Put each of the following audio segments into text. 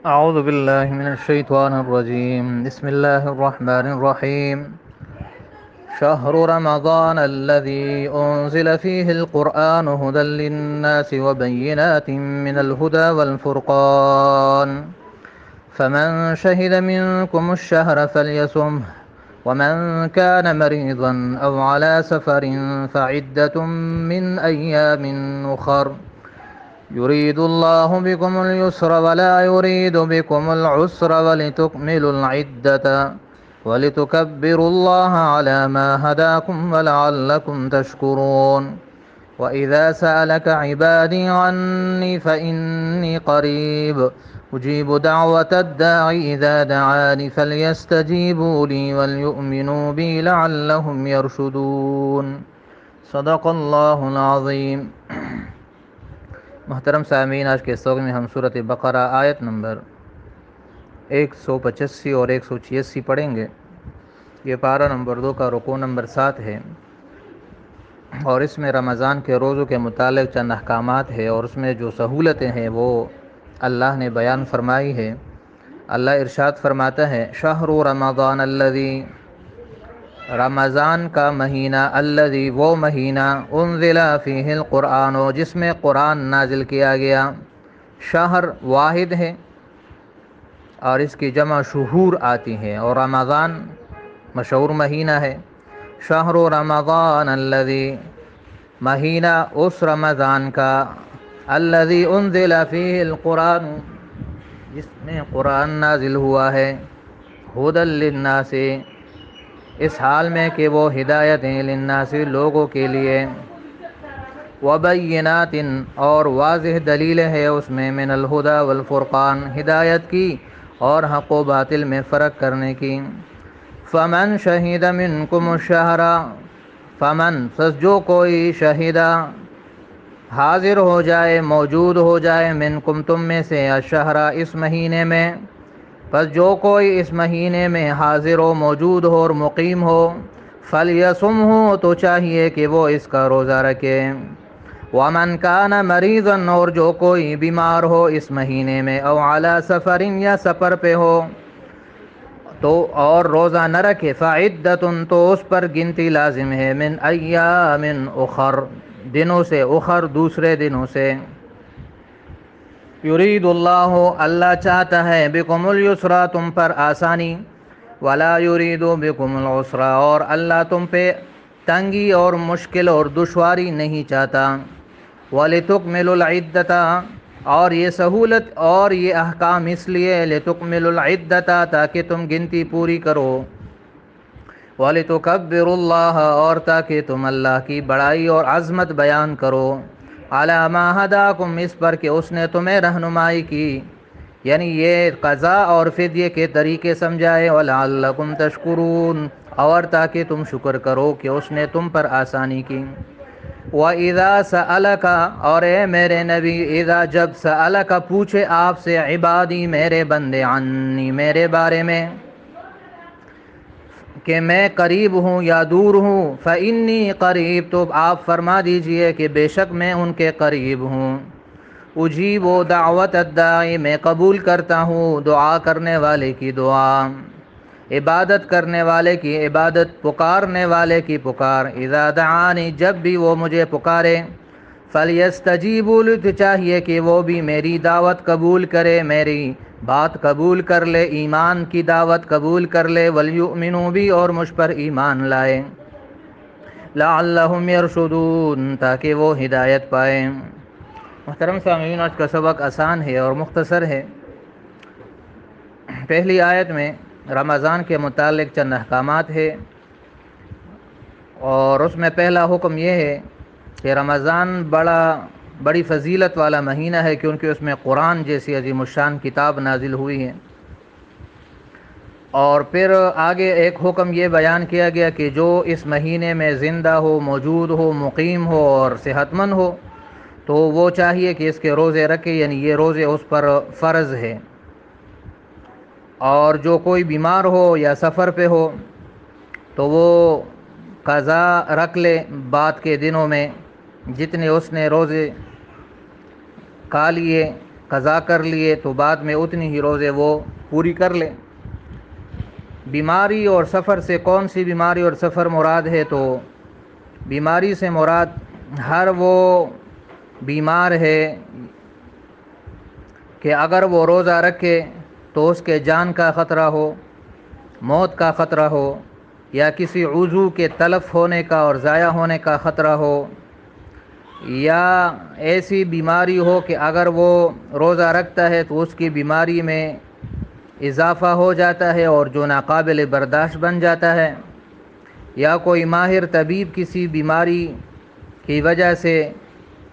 أعوذ بالله من الشيطان الرجيم. بسم الله الرحمن الرحيم. شهر رمضان الذي أنزل فيه القرآن هدى للناس وبينات من الهدى والفرقان، فمن شهد منكم الشهر فليصمه، ومن كان مريضا أو على سفر فعدة من أيام أخر، يريد الله بكم اليسر ولا يريد بكم العسر ولتكملوا العدة ولتكبروا الله على ما هداكم ولعلكم تشكرون. وإذا سألك عبادي عني فإني قريب أجيب دعوة الداعي إذا دعاني فليستجيبوا لي وليؤمنوا بي لعلهم يرشدون. صدق اللہ العظیم. محترم سامعین، آج کے اس وقت میں ہم سورۃ بقرہ آیت نمبر 185 اور 186 پڑھیں گے. یہ پارہ نمبر 2 کا رکوع نمبر 7 ہے، اور اس میں رمضان کے روزوں کے متعلق چند احکامات ہے، اور اس میں جو سہولتیں ہیں وہ اللہ نے بیان فرمائی ہے. اللہ ارشاد فرماتا ہے: شہر رمضان الذی، رمضان کا مہینہ، الذی وہ مہینہ، انزل فیہ القرآن جس میں قرآن نازل کیا گیا. شہر واحد ہے اور اس کی جمع شہور آتی ہے، اور رمضان مشہور مہینہ ہے. شہر رمضان الذی، مہینہ اس رمضان کا، الذی انزل فیہ القرآن جس میں قرآن نازل ہوا ہے، ھدی للناس، اس حال میں کہ وہ ہدایت ہیں، للناس لوگوں کے لیے، وبینات اور واضح دلیل ہے اس میں، من الہدی والفرقان، ہدایت کی اور حق و باطل میں فرق کرنے کی. فمن شہد منکم الشہر، فمن پس جو کوئی، شہیدہ حاضر ہو جائے، موجود ہو جائے، منکم تم میں سے، الشہر اس مہینے میں، پس جو کوئی اس مہینے میں حاضر ہو، موجود ہو اور مقیم ہو، فلیصمہ تو چاہیے کہ وہ اس کا روزہ رکھے. ومن کان مریضا اور جو کوئی بیمار ہو اس مہینے میں، او علی سفر یا سفر پہ ہو تو اور روزہ نہ رکھے، فعدۃ تو اس پر گنتی لازم ہے، من ایام اخر دنوں سے، اخر دوسرے دنوں سے. یرید اللہ اللہ چاہتا ہے، بکم الیسر تم پر آسانی، ولا یرید بکم العسر اور اللہ تم پہ تنگی اور مشکل اور دشواری نہیں چاہتا. ولتکملوا العدۃ اور یہ سہولت اور یہ احکام اس لیے، لتکملوا العدۃ تاکہ تم گنتی پوری کرو، ولتکبروا اللہ اور تاکہ تم اللہ کی بڑائی اور عظمت بیان کرو، علی ما ہداکم اس پر کہ اس نے تمہیں رہنمائی کی، یعنی یہ قضا اور فدیے کے طریقے سمجھائے، ولعلکم تشکرون اور تاکہ تم شکر کرو کہ اس نے تم پر آسانی کی. وَإِذَا سَأَلَكَ اور اے میرے نبی، اذا جب سألک پوچھے آپ سے، عبادی میرے بندے، عنی میرے بارے میں کہ میں قریب ہوں یا دور ہوں، فإنی قریب تو آپ فرما دیجئے کہ بے شک میں ان کے قریب ہوں. اجیب دعوت الداعی میں قبول کرتا ہوں دعا کرنے والے کی دعا، عبادت کرنے والے کی عبادت، پکارنے والے کی پکار. اذا دعانی جب بھی وہ مجھے پکارے، فلیستجیبوا لی تو چاہیے کہ وہ بھی میری دعوت قبول کرے، میری بات قبول کر لے، ایمان کی دعوت قبول کر لے، ولیؤمنوا بی اور مجھ پر ایمان لائے، لعلہم یرشدون تاکہ وہ ہدایت پائیں. محترم سامعین، آج کا سبق آسان ہے اور مختصر ہے. پہلی آیت میں رمضان کے متعلق چند احکامات ہے، اور اس میں پہلا حکم یہ ہے کہ رمضان بڑی فضیلت والا مہینہ ہے، کیونکہ اس میں قرآن جیسی عظیم الشان کتاب نازل ہوئی ہے. اور پھر آگے ایک حکم یہ بیان کیا گیا کہ جو اس مہینے میں زندہ ہو، موجود ہو، مقیم ہو اور صحت مند ہو تو وہ چاہیے کہ اس کے روزے رکھے، یعنی یہ روزے اس پر فرض ہے. اور جو کوئی بیمار ہو یا سفر پہ ہو تو وہ قضا رکھ لے بعد کے دنوں میں، جتنے اس نے روزے کھا لیے قضا کر لیے تو بعد میں اتنی ہی روزے وہ پوری کر لے۔ بیماری اور سفر سے کون سی بیماری اور سفر مراد ہے؟ تو بیماری سے مراد ہر وہ بیمار ہے کہ اگر وہ روزہ رکھے تو اس کے جان کا خطرہ ہو، موت کا خطرہ ہو، یا کسی عضو کے تلف ہونے کا اور ضائع ہونے کا خطرہ ہو، یا ایسی بیماری ہو کہ اگر وہ روزہ رکھتا ہے تو اس کی بیماری میں اضافہ ہو جاتا ہے اور جو ناقابل برداشت بن جاتا ہے، یا کوئی ماہر طبیب کسی بیماری کی وجہ سے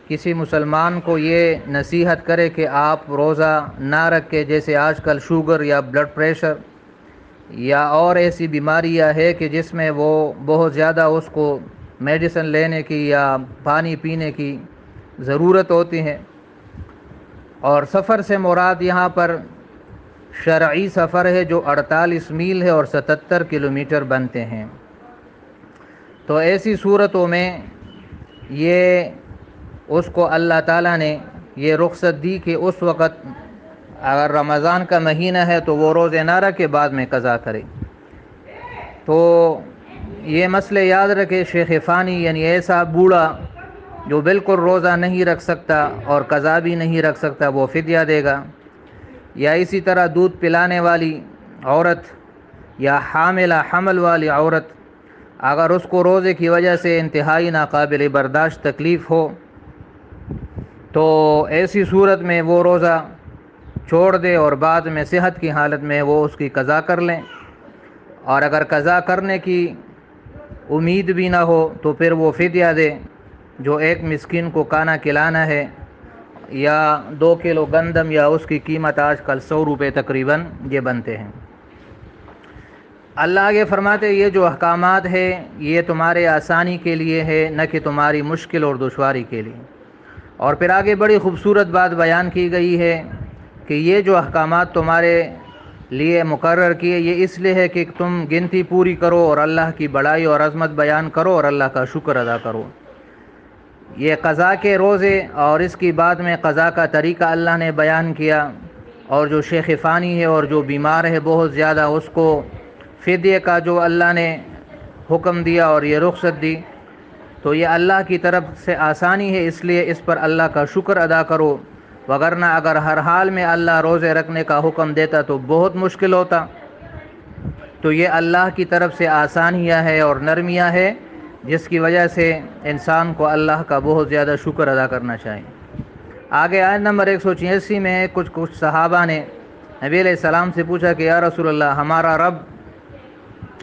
کسی مسلمان کو یہ نصیحت کرے کہ آپ روزہ نہ رکھے، جیسے آج کل شوگر یا بلڈ پریشر یا اور ایسی بیماریاں ہے کہ جس میں وہ بہت زیادہ اس کو میڈیسن لینے کی یا پانی پینے کی ضرورت ہوتی ہے۔ اور سفر سے مراد یہاں پر شرعی سفر ہے جو 48 میل ہے اور 77 کلومیٹر بنتے ہیں۔ تو ایسی صورتوں میں یہ اس کو اللہ تعالیٰ نے یہ رخصت دی کہ اس وقت اگر رمضان کا مہینہ ہے تو وہ روزے نہ رکھے، بعد میں قضا کرے۔ تو یہ مسئلے یاد رکھے، شیخ فانی یعنی ایسا بوڑھا جو بالکل روزہ نہیں رکھ سکتا اور قضا بھی نہیں رکھ سکتا، وہ فدیہ دے گا۔ یا اسی طرح دودھ پلانے والی عورت یا حمل والی عورت، اگر اس کو روزے کی وجہ سے انتہائی ناقابل برداشت تکلیف ہو تو ایسی صورت میں وہ روزہ چھوڑ دے اور بعد میں صحت کی حالت میں وہ اس کی قضا کر لیں۔ اور اگر قضا کرنے کی امید بھی نہ ہو تو پھر وہ فدیہ دے، جو ایک مسکین کو کھانا کھلانا ہے، یا 2 کلو گندم، یا اس کی قیمت آج کل 100 روپے تقریباً یہ بنتے ہیں۔ اللہ آگے فرماتے یہ جو احکامات ہیں یہ تمہارے آسانی کے لیے ہے، نہ کہ تمہاری مشکل اور دشواری کے لیے۔ اور پھر آگے بڑی خوبصورت بات بیان کی گئی ہے کہ یہ جو احکامات تمہارے لیے مقرر کیے یہ اس لیے ہے کہ تم گنتی پوری کرو اور اللہ کی بڑائی اور عظمت بیان کرو اور اللہ کا شکر ادا کرو۔ یہ قضا کے روزے اور اس کی بعد میں قضا کا طریقہ اللہ نے بیان کیا، اور جو شیخ فانی ہے اور جو بیمار ہے بہت زیادہ، اس کو فدیے کا جو اللہ نے حکم دیا اور یہ رخصت دی، تو یہ اللہ کی طرف سے آسانی ہے، اس لیے اس پر اللہ کا شکر ادا کرو، وگرنہ اگر ہر حال میں اللہ روزے رکھنے کا حکم دیتا تو بہت مشکل ہوتا۔ تو یہ اللہ کی طرف سے آسانیاں ہے اور نرمیاں ہے، جس کی وجہ سے انسان کو اللہ کا بہت زیادہ شکر ادا کرنا چاہیے۔ آگے آیت نمبر 186 میں کچھ صحابہ نے نبی علیہ السلام سے پوچھا کہ یا رسول اللہ، ہمارا رب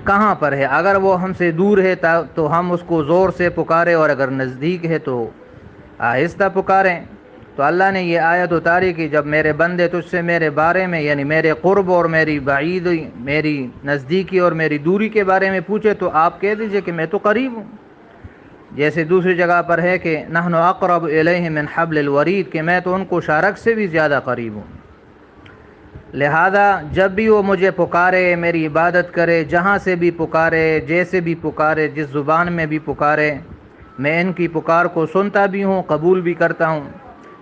کہاں پر ہے؟ اگر وہ ہم سے دور ہے تو ہم اس کو زور سے پکاریں، اور اگر نزدیک ہے تو آہستہ پکاریں۔ تو اللہ نے یہ آیت اتاری کہ جب میرے بندے تجھ سے میرے بارے میں، یعنی میرے قرب اور میری بعیدی، میری نزدیکی اور میری دوری کے بارے میں پوچھے تو آپ کہہ دیجئے کہ میں تو قریب ہوں۔ جیسے دوسری جگہ پر ہے کہ نحن اقرب الیہ من حبل الورید، کہ میں تو ان کو شارک سے بھی زیادہ قریب ہوں۔ لہذا جب بھی وہ مجھے پکارے، میری عبادت کرے، جہاں سے بھی پکارے، جیسے بھی پکارے، جس زبان میں بھی پکارے، میں ان کی پکار کو سنتا بھی ہوں، قبول بھی کرتا ہوں۔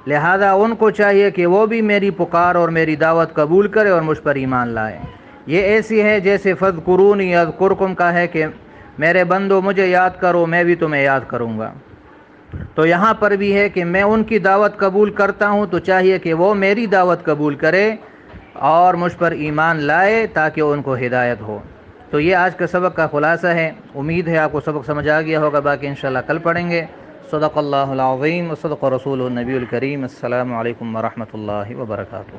لہذا ان کو چاہیے کہ وہ بھی میری پکار اور میری دعوت قبول کرے اور مجھ پر ایمان لائے۔ یہ ایسی ہے جیسے فاذکرونی اذکرکم کا ہے کہ میرے بندو مجھے یاد کرو، میں بھی تمہیں یاد کروں گا۔ تو یہاں پر بھی ہے کہ میں ان کی دعوت قبول کرتا ہوں، تو چاہیے کہ وہ میری دعوت قبول کرے اور مجھ پر ایمان لائے تاکہ ان کو ہدایت ہو۔ تو یہ آج کے سبق کا خلاصہ ہے۔ امید ہے آپ کو سبق سمجھ آ گیا ہوگا، باقی انشاءاللہ کل پڑھیں گے۔ صدق اللہ العظیم و صدق رسول النبی الکریم۔ السلام علیکم ورحمۃ اللہ وبرکاتہ۔